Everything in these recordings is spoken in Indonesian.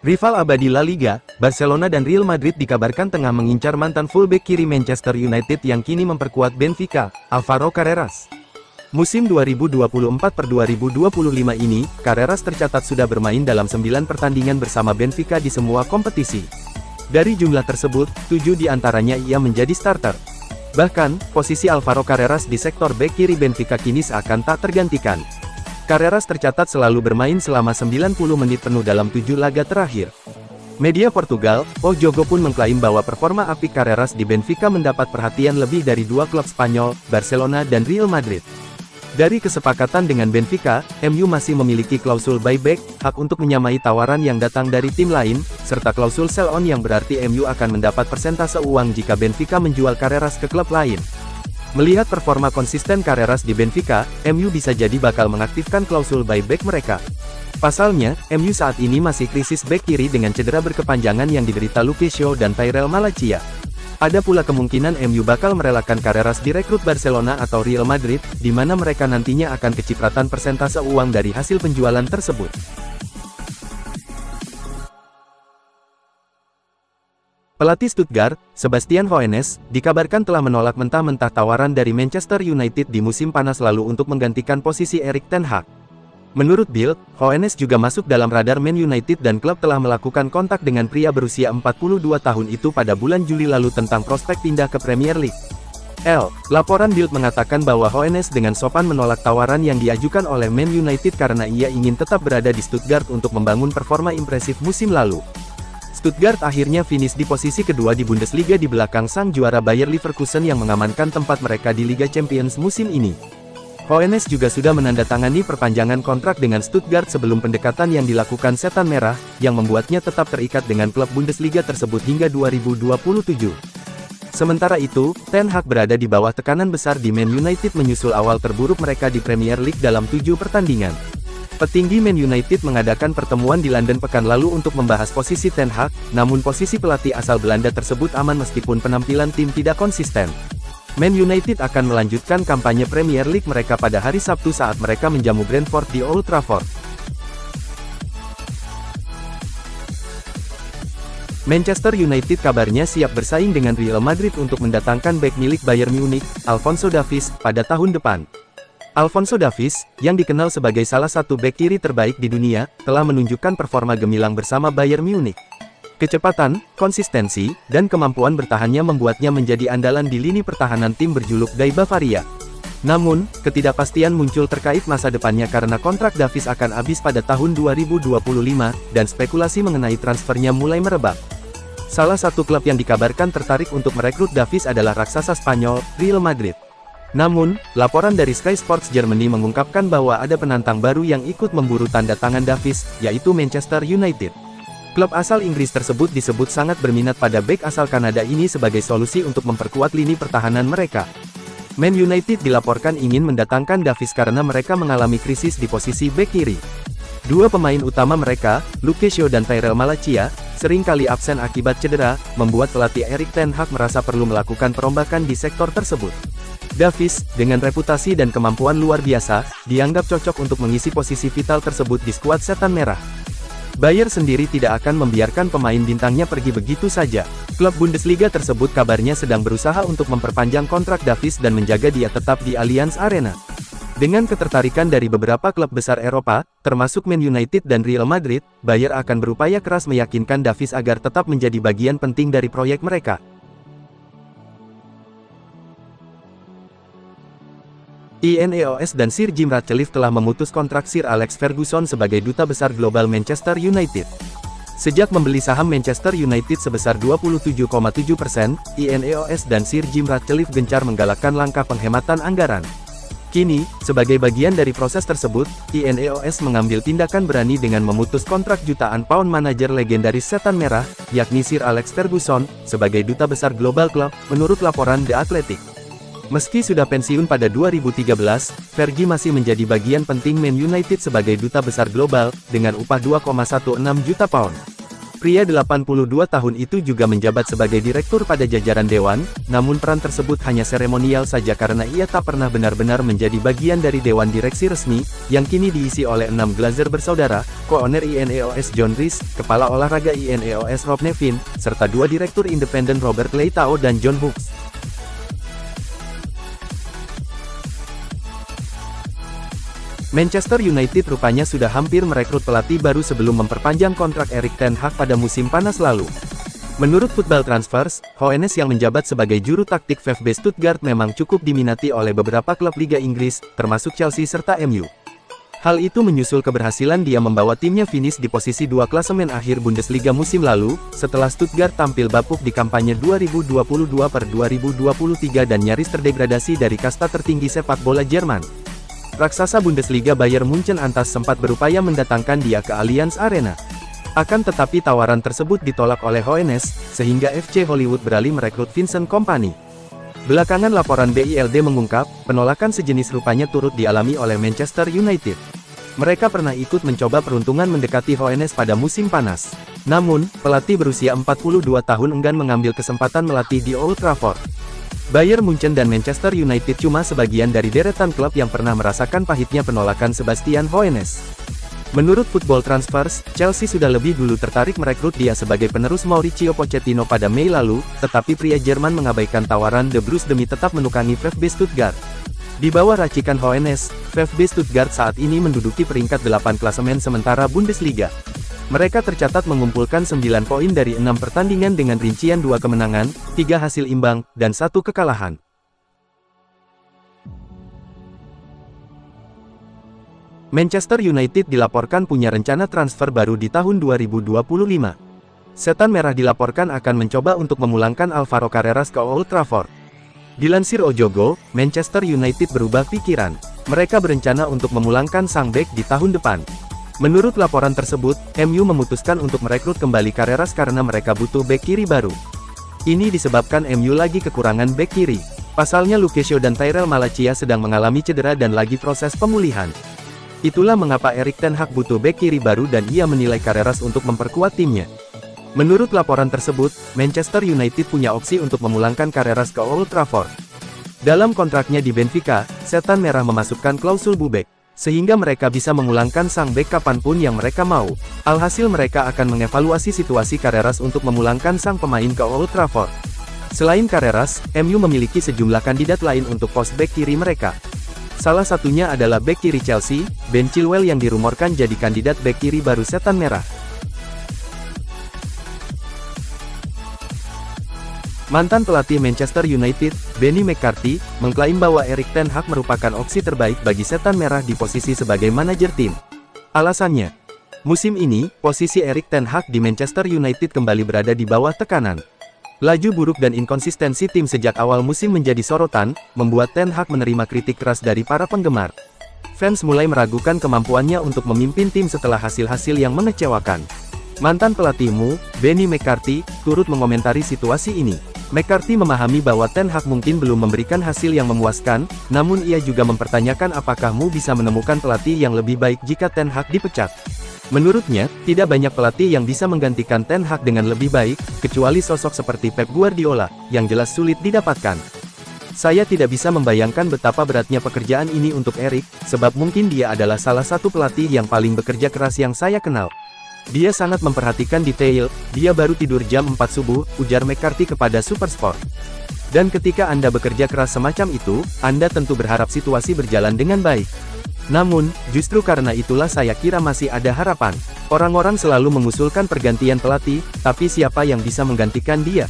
Rival abadi La Liga, Barcelona dan Real Madrid dikabarkan tengah mengincar mantan fullback kiri Manchester United yang kini memperkuat Benfica, Álvaro Carreras. Musim 2024-2025 ini, Carreras tercatat sudah bermain dalam 9 pertandingan bersama Benfica di semua kompetisi. Dari jumlah tersebut, 7 diantaranya ia menjadi starter. Bahkan, posisi Álvaro Carreras di sektor bek kiri Benfica kini seakan tak tergantikan. Carreras tercatat selalu bermain selama 90 menit penuh dalam 7 laga terakhir. Media Portugal, O Jogo pun mengklaim bahwa performa apik Carreras di Benfica mendapat perhatian lebih dari 2 klub Spanyol, Barcelona dan Real Madrid. Dari kesepakatan dengan Benfica, MU masih memiliki klausul buyback, hak untuk menyamai tawaran yang datang dari tim lain, serta klausul sell on yang berarti MU akan mendapat persentase uang jika Benfica menjual Carreras ke klub lain. Melihat performa konsisten Carreras di Benfica, MU bisa jadi bakal mengaktifkan klausul buyback mereka. Pasalnya, MU saat ini masih krisis bek kiri dengan cedera berkepanjangan yang diderita Luke Shaw dan Tyrell Malacia. Ada pula kemungkinan MU bakal merelakan Carreras direkrut Barcelona atau Real Madrid, di mana mereka nantinya akan kecipratan persentase uang dari hasil penjualan tersebut. Pelatih Stuttgart, Sebastian Hoeneß, dikabarkan telah menolak mentah-mentah tawaran dari Manchester United di musim panas lalu untuk menggantikan posisi Erik ten Hag. Menurut Bild, Hoeneß juga masuk dalam radar Man United dan klub telah melakukan kontak dengan pria berusia 42 tahun itu pada bulan Juli lalu tentang prospek pindah ke Premier League. Laporan Bild mengatakan bahwa Hoeneß dengan sopan menolak tawaran yang diajukan oleh Man United karena ia ingin tetap berada di Stuttgart untuk membangun performa impresif musim lalu. Stuttgart akhirnya finish di posisi kedua di Bundesliga di belakang sang juara Bayer Leverkusen yang mengamankan tempat mereka di Liga Champions musim ini. Hoeneß juga sudah menandatangani perpanjangan kontrak dengan Stuttgart sebelum pendekatan yang dilakukan Setan Merah, yang membuatnya tetap terikat dengan klub Bundesliga tersebut hingga 2027. Sementara itu, Ten Hag berada di bawah tekanan besar di Man United menyusul awal terburuk mereka di Premier League dalam 7 pertandingan. Petinggi Man United mengadakan pertemuan di London pekan lalu untuk membahas posisi Ten Hag, namun posisi pelatih asal Belanda tersebut aman meskipun penampilan tim tidak konsisten. Man United akan melanjutkan kampanye Premier League mereka pada hari Sabtu saat mereka menjamu Brentford di Old Trafford. Manchester United kabarnya siap bersaing dengan Real Madrid untuk mendatangkan bek milik Bayern Munich, Alphonso Davies, pada tahun depan. Alphonso Davies, yang dikenal sebagai salah satu bek kiri terbaik di dunia, telah menunjukkan performa gemilang bersama Bayern Munich. Kecepatan, konsistensi, dan kemampuan bertahannya membuatnya menjadi andalan di lini pertahanan tim berjuluk Die Bavaria. Namun, ketidakpastian muncul terkait masa depannya karena kontrak Davies akan habis pada tahun 2025, dan spekulasi mengenai transfernya mulai merebak. Salah satu klub yang dikabarkan tertarik untuk merekrut Davies adalah raksasa Spanyol, Real Madrid. Namun, laporan dari Sky Sports Germany mengungkapkan bahwa ada penantang baru yang ikut memburu tanda tangan Davies, yaitu Manchester United. Klub asal Inggris tersebut disebut sangat berminat pada bek asal Kanada ini sebagai solusi untuk memperkuat lini pertahanan mereka. Man United dilaporkan ingin mendatangkan Davies karena mereka mengalami krisis di posisi bek kiri. Dua pemain utama mereka, Luke Shaw dan Tyrell Malacia, sering kali absen akibat cedera, membuat pelatih Erik ten Hag merasa perlu melakukan perombakan di sektor tersebut. Davies, dengan reputasi dan kemampuan luar biasa, dianggap cocok untuk mengisi posisi vital tersebut di skuad Setan Merah. Bayer sendiri tidak akan membiarkan pemain bintangnya pergi begitu saja. Klub Bundesliga tersebut kabarnya sedang berusaha untuk memperpanjang kontrak Davies dan menjaga dia tetap di Allianz Arena. Dengan ketertarikan dari beberapa klub besar Eropa, termasuk Man United dan Real Madrid, Bayer akan berupaya keras meyakinkan Davies agar tetap menjadi bagian penting dari proyek mereka. INEOS dan Sir Jim Ratcliffe telah memutus kontrak Sir Alex Ferguson sebagai duta besar global Manchester United. Sejak membeli saham Manchester United sebesar 27,7%, INEOS dan Sir Jim Ratcliffe gencar menggalakkan langkah penghematan anggaran. Kini, sebagai bagian dari proses tersebut, INEOS mengambil tindakan berani dengan memutus kontrak jutaan pound manajer legendaris Setan Merah, yakni Sir Alex Ferguson, sebagai duta besar global klub, menurut laporan The Athletic. Meski sudah pensiun pada 2013, Fergie masih menjadi bagian penting Man United sebagai duta besar global, dengan upah 2,16 juta pound. Pria 82 tahun itu juga menjabat sebagai direktur pada jajaran dewan, namun peran tersebut hanya seremonial saja karena ia tak pernah benar-benar menjadi bagian dari dewan direksi resmi, yang kini diisi oleh 6 Glazer bersaudara, co-owner INEOS John Rees, kepala olahraga INEOS Rob Nevin, serta 2 direktur independen Robert Leitao dan John Hooks. Manchester United rupanya sudah hampir merekrut pelatih baru sebelum memperpanjang kontrak Erik ten Hag pada musim panas lalu. Menurut Football Transfers, Hoeneß yang menjabat sebagai juru taktik VfB Stuttgart memang cukup diminati oleh beberapa klub Liga Inggris, termasuk Chelsea serta MU. Hal itu menyusul keberhasilan dia membawa timnya finish di posisi 2 klasemen akhir Bundesliga musim lalu, setelah Stuttgart tampil bapuk di kampanye 2022-2023 dan nyaris terdegradasi dari kasta tertinggi sepak bola Jerman. Raksasa Bundesliga Bayern Munchen antas sempat berupaya mendatangkan dia ke Allianz Arena. Akan tetapi tawaran tersebut ditolak oleh Hoeneß, sehingga FC Hollywood beralih merekrut Vincent Kompany. Belakangan laporan BILD mengungkap, penolakan sejenis rupanya turut dialami oleh Manchester United. Mereka pernah ikut mencoba peruntungan mendekati Hoeneß pada musim panas. Namun, pelatih berusia 42 tahun enggan mengambil kesempatan melatih di Old Trafford. Bayern Munchen dan Manchester United cuma sebagian dari deretan klub yang pernah merasakan pahitnya penolakan Sebastian Hoeneß. Menurut Football Transfers, Chelsea sudah lebih dulu tertarik merekrut dia sebagai penerus Mauricio Pochettino pada Mei lalu, tetapi pria Jerman mengabaikan tawaran De Bruce demi tetap menukangi VfB Stuttgart. Di bawah racikan Hoeneß, VfB Stuttgart saat ini menduduki peringkat 8 klasemen sementara Bundesliga. Mereka tercatat mengumpulkan 9 poin dari 6 pertandingan dengan rincian 2 kemenangan, 3 hasil imbang, dan 1 kekalahan. Manchester United dilaporkan punya rencana transfer baru di tahun 2025. Setan Merah dilaporkan akan mencoba untuk memulangkan Alvaro Carreras ke Old Trafford. Dilansir Ojogo, Manchester United berubah pikiran. Mereka berencana untuk memulangkan sang bek di tahun depan. Menurut laporan tersebut, MU memutuskan untuk merekrut kembali Carreras karena mereka butuh bek kiri baru. Ini disebabkan MU lagi kekurangan bek kiri. Pasalnya Luke Shaw dan Tyrell Malacia sedang mengalami cedera dan lagi proses pemulihan. Itulah mengapa Erik ten Hag butuh bek kiri baru dan ia menilai Carreras untuk memperkuat timnya. Menurut laporan tersebut, Manchester United punya opsi untuk memulangkan Carreras ke Old Trafford. Dalam kontraknya di Benfica, Setan Merah memasukkan klausul bubek, sehingga mereka bisa memulangkan sang bek kapanpun yang mereka mau. Alhasil mereka akan mengevaluasi situasi Carreras untuk memulangkan sang pemain ke Old Trafford. Selain Carreras, MU memiliki sejumlah kandidat lain untuk pos bek kiri mereka. Salah satunya adalah bek kiri Chelsea, Ben Chilwell yang dirumorkan jadi kandidat bek kiri baru Setan Merah. Mantan pelatih Manchester United, Benny McCarthy, mengklaim bahwa Erik ten Hag merupakan opsi terbaik bagi Setan Merah di posisi sebagai manajer tim. Alasannya, musim ini, posisi Erik ten Hag di Manchester United kembali berada di bawah tekanan. Laju buruk dan inkonsistensi tim sejak awal musim menjadi sorotan, membuat ten Hag menerima kritik keras dari para penggemar. Fans mulai meragukan kemampuannya untuk memimpin tim setelah hasil-hasil yang mengecewakan. Mantan pelatihmu, Benny McCarthy, turut mengomentari situasi ini. McCarthy memahami bahwa ten Hag mungkin belum memberikan hasil yang memuaskan, namun ia juga mempertanyakan apakah Mu bisa menemukan pelatih yang lebih baik jika ten Hag dipecat. Menurutnya, tidak banyak pelatih yang bisa menggantikan ten Hag dengan lebih baik, kecuali sosok seperti Pep Guardiola, yang jelas sulit didapatkan. Saya tidak bisa membayangkan betapa beratnya pekerjaan ini untuk Erik, sebab mungkin dia adalah salah satu pelatih yang paling bekerja keras yang saya kenal. Dia sangat memperhatikan detail, dia baru tidur jam 4 subuh, ujar McCarthy kepada Supersport. Dan ketika Anda bekerja keras semacam itu, Anda tentu berharap situasi berjalan dengan baik. Namun, justru karena itulah saya kira masih ada harapan. Orang-orang selalu mengusulkan pergantian pelatih, tapi siapa yang bisa menggantikan dia?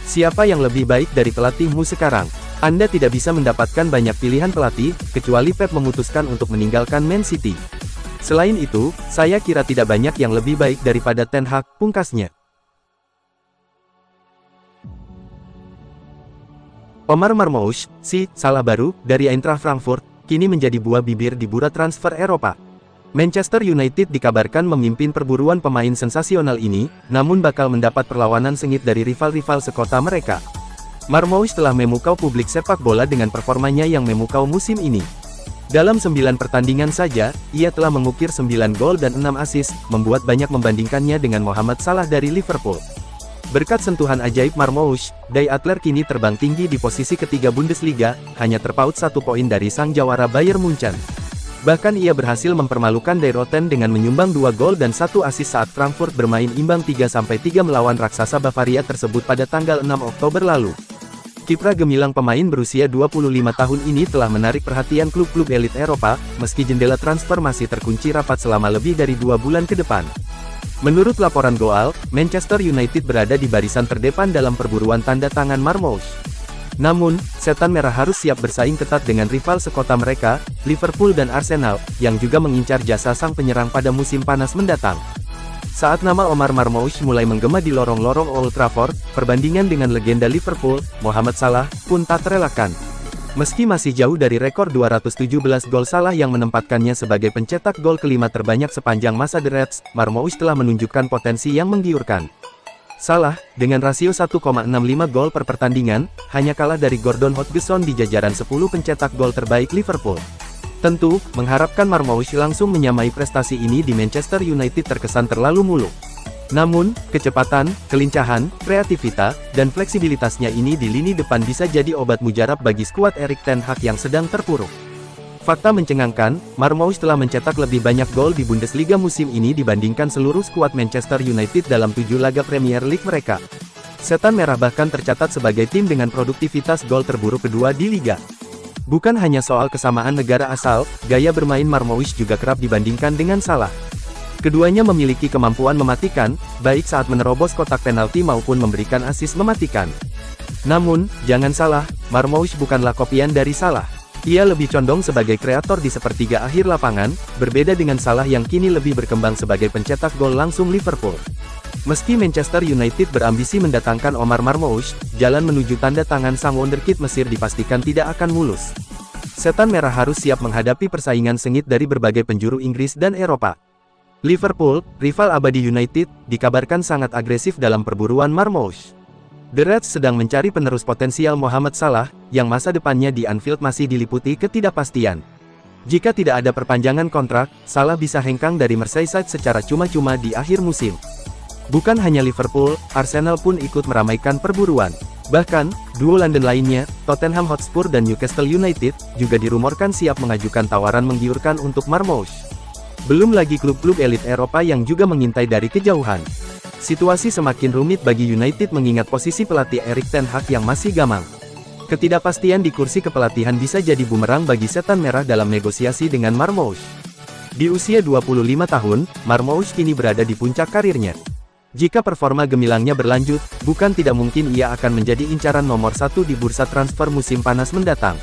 Siapa yang lebih baik dari pelatihmu sekarang? Anda tidak bisa mendapatkan banyak pilihan pelatih, kecuali Pep memutuskan untuk meninggalkan Man City. Selain itu, saya kira tidak banyak yang lebih baik daripada ten Hag, pungkasnya. Omar Marmoush, salah baru, dari Eintracht Frankfurt, kini menjadi buah bibir di bursa transfer Eropa. Manchester United dikabarkan memimpin perburuan pemain sensasional ini, namun bakal mendapat perlawanan sengit dari rival-rival sekota mereka. Marmoush telah memukau publik sepak bola dengan performanya yang memukau musim ini. Dalam 9 pertandingan saja, ia telah mengukir 9 gol dan 6 assist, membuat banyak membandingkannya dengan Mohamed Salah dari Liverpool. Berkat sentuhan ajaib Marmoush, Die Adler kini terbang tinggi di posisi ketiga Bundesliga, hanya terpaut 1 poin dari sang jawara Bayern Munchen. Bahkan ia berhasil mempermalukan Die Roten dengan menyumbang 2 gol dan 1 assist saat Frankfurt bermain imbang 3-3 melawan raksasa Bavaria tersebut pada tanggal 6 Oktober lalu. Kiprah gemilang pemain berusia 25 tahun ini telah menarik perhatian klub-klub elit Eropa, meski jendela transfer masih terkunci rapat selama lebih dari 2 bulan ke depan. Menurut laporan Goal, Manchester United berada di barisan terdepan dalam perburuan tanda tangan Marmoush. Namun, Setan Merah harus siap bersaing ketat dengan rival sekota mereka, Liverpool dan Arsenal, yang juga mengincar jasa sang penyerang pada musim panas mendatang. Saat nama Omar Marmoush mulai menggema di lorong-lorong Old Trafford, perbandingan dengan legenda Liverpool, Mohamed Salah, pun tak terelakkan. Meski masih jauh dari rekor 217 gol Salah yang menempatkannya sebagai pencetak gol kelima terbanyak sepanjang masa The Reds, Marmoush telah menunjukkan potensi yang menggiurkan. Salah, dengan rasio 1,65 gol per pertandingan, hanya kalah dari Gordon Hodgson di jajaran 10 pencetak gol terbaik Liverpool. Tentu, mengharapkan Marmoush langsung menyamai prestasi ini di Manchester United terkesan terlalu muluk. Namun, kecepatan, kelincahan, kreativitas, dan fleksibilitasnya ini di lini depan bisa jadi obat mujarab bagi skuad Erik ten Hag yang sedang terpuruk. Fakta mencengangkan, Marmoush telah mencetak lebih banyak gol di Bundesliga musim ini dibandingkan seluruh skuad Manchester United dalam 7 laga Premier League mereka. Setan Merah bahkan tercatat sebagai tim dengan produktivitas gol terburuk kedua di liga. Bukan hanya soal kesamaan negara asal, gaya bermain Marmoush juga kerap dibandingkan dengan Salah. Keduanya memiliki kemampuan mematikan, baik saat menerobos kotak penalti maupun memberikan assist mematikan. Namun, jangan salah, Marmoush bukanlah kopian dari Salah. Ia lebih condong sebagai kreator di sepertiga akhir lapangan, berbeda dengan Salah yang kini lebih berkembang sebagai pencetak gol langsung Liverpool. Meski Manchester United berambisi mendatangkan Omar Marmoush, jalan menuju tanda tangan sang wonderkid Mesir dipastikan tidak akan mulus. Setan Merah harus siap menghadapi persaingan sengit dari berbagai penjuru Inggris dan Eropa. Liverpool, rival abadi United, dikabarkan sangat agresif dalam perburuan Marmoush. The Reds sedang mencari penerus potensial Mohamed Salah, yang masa depannya di Anfield masih diliputi ketidakpastian. Jika tidak ada perpanjangan kontrak, Salah bisa hengkang dari Merseyside secara cuma-cuma di akhir musim. Bukan hanya Liverpool, Arsenal pun ikut meramaikan perburuan. Bahkan, duo London lainnya, Tottenham Hotspur dan Newcastle United, juga dirumorkan siap mengajukan tawaran menggiurkan untuk Marmoush. Belum lagi klub-klub elit Eropa yang juga mengintai dari kejauhan. Situasi semakin rumit bagi United mengingat posisi pelatih Erik ten Hag yang masih gamang. Ketidakpastian di kursi kepelatihan bisa jadi bumerang bagi Setan Merah dalam negosiasi dengan Marmoush. Di usia 25 tahun, Marmoush kini berada di puncak karirnya. Jika performa gemilangnya berlanjut, bukan tidak mungkin ia akan menjadi incaran nomor 1 di bursa transfer musim panas mendatang.